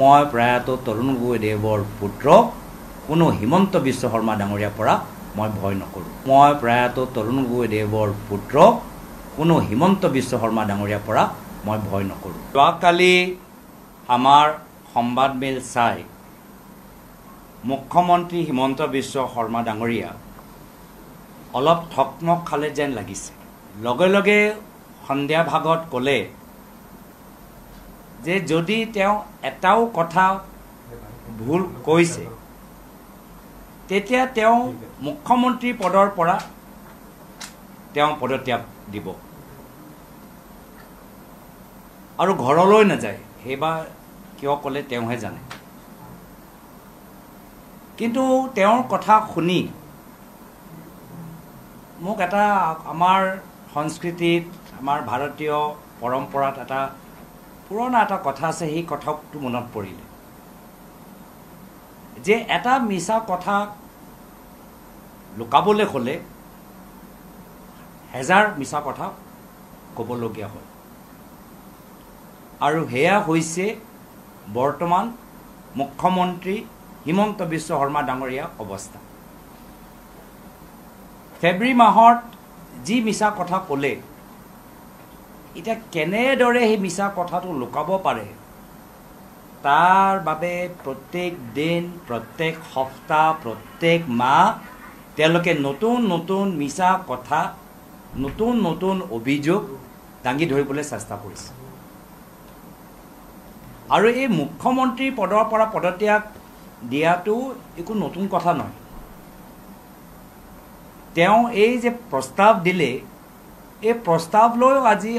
মই প্ৰয়াত তৰুণ গগৈদেৱৰ পুত্ৰ কোনো হিমন্ত বিশ্ব শৰ্মা ডাঙৰীয়াৰ পৰা মই ভয় নকৰোঁ। মই প্ৰয়াত তৰুণ গগৈদেৱৰ পুত্ৰ কোনো হিমন্ত বিশ্ব শৰ্মা ডাঙৰীয়াৰ পৰা মই ভয় নকৰোঁ। যোৱাকালি আমাৰ সংবাদমেল চাই মুখ্যমন্ত্ৰী হিমন্ত বিশ্ব শৰ্মা ডাঙৰীয়া অলপ থকমক খালে যেন লাগিছে। লগে লগে সন্ধিয়া ভাগত ক'লে যে যদি তেওঁ এটাও কথা ভুল কৈছে তেতিয়া তেওঁ মুখ্যমন্ত্ৰী পদৰ পৰা তেওঁ পদত্যাগ দিব আৰু ঘৰলৈ নাযায়। সেইবাৰ কিয় ক'লে তেওঁহে জানে। কিন্তু তেওঁৰ কথা শুনি মোক এটা আমাৰ সংস্কৃতিত আমাৰ ভাৰতীয় পৰম্পৰাত এটা পুৰণা এটা কথা আছে, সেই কথাটো মনত পৰিলে যে এটা মিছা কথা লুকাবলৈ হ'লে হেজাৰ মিছা কথা ক'বলগীয়া হয়। আৰু সেয়া হৈছে বৰ্তমান মুখ্যমন্ত্ৰী হিমন্ত বিশ্ব শৰ্মা ডাঙৰীয়া অৱস্থা। ফেব্ৰুৱাৰী মাহত যি মিছা কথা ক'লে, এতিয়া কেনেদৰে সেই মিছা কথাটো লুকাব পাৰে তাৰ বাবে প্ৰত্যেক দিন, প্ৰত্যেক সপ্তাহ, প্ৰত্যেক মাহ তেওঁলোকে নতুন নতুন মিছা কথা, নতুন নতুন অভিযোগ দাঙি ধৰিবলৈ চেষ্টা কৰিছে। আৰু এই মুখ্যমন্ত্ৰী পদৰ পৰা পদত্যাগ দিয়াটো একো নতুন কথা নহয়। তেওঁ এই যে প্ৰস্তাৱ দিলে, এই প্ৰস্তাৱ লৈ আজি